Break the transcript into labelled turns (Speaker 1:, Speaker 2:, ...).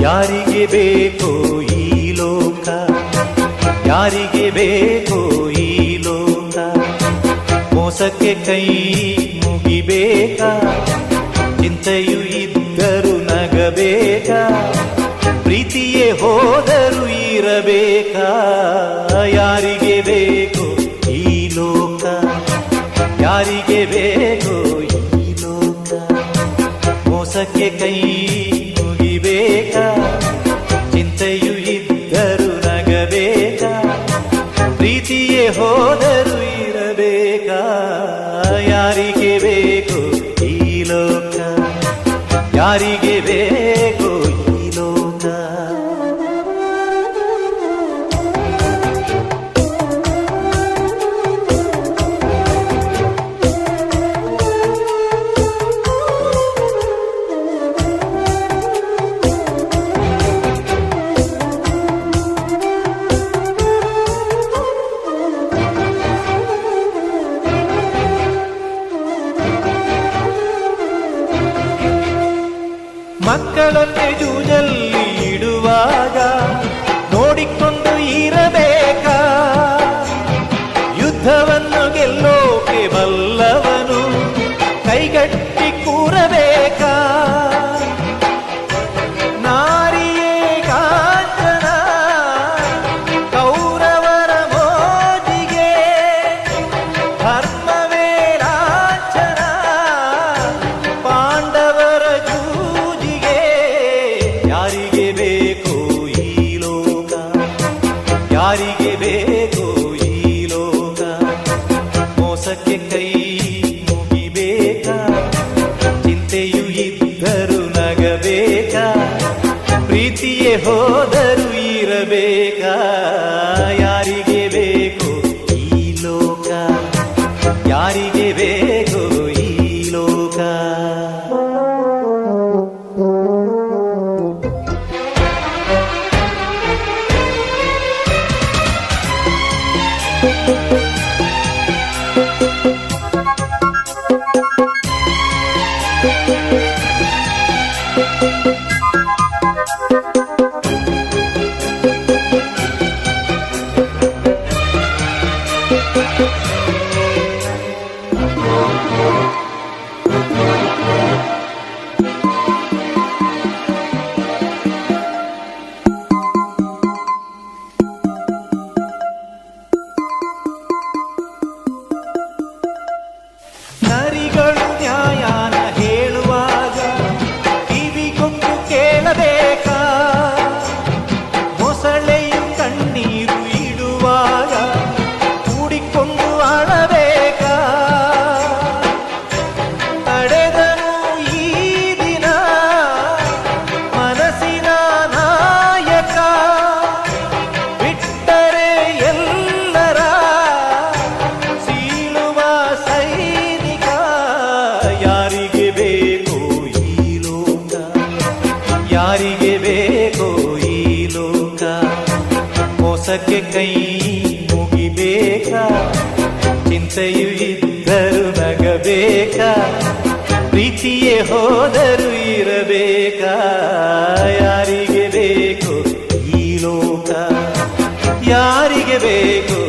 Speaker 1: ಯಾರಿಗೆ ಬೇಕೋ ಈ ಲೋಕ, ಯಾರಿಗೆ ಬೇಕೋ ಈ ಲೋಕ, ಮೋಸಕ್ಕೆ ಕೈ ಮುಗಿಬೇಕಾ, ಚಿಂತೆಯು ಇದ್ದರೂ ನಗಬೇಕಾ, ಪ್ರೀತಿಯೇ ಹೋದರೂ ಇರಬೇಕಾ, ಯಾರಿಗೆ ಬೇಕೋ ಈ ಲೋಕ, ಯಾರಿಗೆ ಬೇಕೋ ಈ ಲೋಕ, ಮೋಸಕ್ಕೆ ಕೈ ಮುಗಿಬೇಕಾ, ಚಿಂತೆಯು ಇದ್ದರೂ ನಗಬೇಕಾ, ಪ್ರೀತಿಯೇ ಹೋದರೂ ಇರಬೇಕಾ, ಯಾರಿಗೆ ಬೇಕೋ ಈ ಲೋಕ, ಯಾರಿಗೆ ಬೇಕೋ ಈ ಲೋಕ. ಮಕ್ಕಳನ್ನೇ ಜೂಜಲ್ಲಿ ಇಡುವಾಗ ನೋಡಿಕೊಂಡು ಇರಬೇಕಾ, ಯುದ್ಧವನ್ನು ಗೆಲ್ಲೋಕೆ ಬಲ್ಲವನು ಕೈಗಟ್ಟಿ ಕೂರಬೇಕಾ, ನಾರಿಯೇ ಕಾಂಚನ ಕೌರವರ ಮೋಜಿಗೆ, ಧರ್ಮವೇ ಲಾಂಛನ ಪಾಂಡವರ ಜೂಜಿಗೆ, ಯಾರಿಗೆ ಬೇಕೋ ಈ ಲೋಕ, ಯಾರಿಗೆ ಬೇಕೋ ಈ ಲೋಕ, ಮೋಸಕ್ಕೆ ಕೈ ಮುಗಿಬೇಕಾ, ಚಿಂತೆಯು ಇದ್ದರೂ ನಗಬೇಕಾ, ಪ್ರೀತಿಯೇ ಹೋದರೂ ಇರಬೇಕಾ, ಯಾರಿಗೆ ಬೇಕೋ ಈ ಲೋಕ, ಯಾರಿಗೆ ಬೇಕೋ ಈ ಲೋಕ. ನರಿಗಳು ನ್ಯಾಯನ ಹೇಳುವಾಗ ಕಿವಿಗೊಟ್ಟು ಕೇಳಬೇಕಾ, ಮೊಸಳೆಯು ಕಣ್ಣೀರು ಇಡುವಾಗ ಕೂಡಿಕೊಂಡು ಅಳಬೇಕಾ, ತಡೆದನು ಈ ದಿನ ಮನಸ್ಸಿನ ನಾಯಕ, ಬಿಟ್ಟರೆ ಎಲ್ಲರ ಸೀಳುವ ಸೈನಿಕ, ಯಾರಿಗೆ ಬೇಕೋ ಈ ಲೋಕ, ಯಾರಿಗೆ ಬೇಕೋ ಈ ಲೋಕ, ಮೋಸಕ್ಕೆ ಕೈ ಮುಗಿಬೇಕಾ, ಚಿಂತೆಯು ಇದ್ದರೂ ನಗಬೇಕಾ, ಪ್ರೀತಿಯೇ ಹೋದರೂ ಇರಬೇಕಾ, ಯಾರಿಗೆ ಬೇಕೋ ಈ ಲೋಕ, ಯಾರಿಗೆ ಬೇಕೋ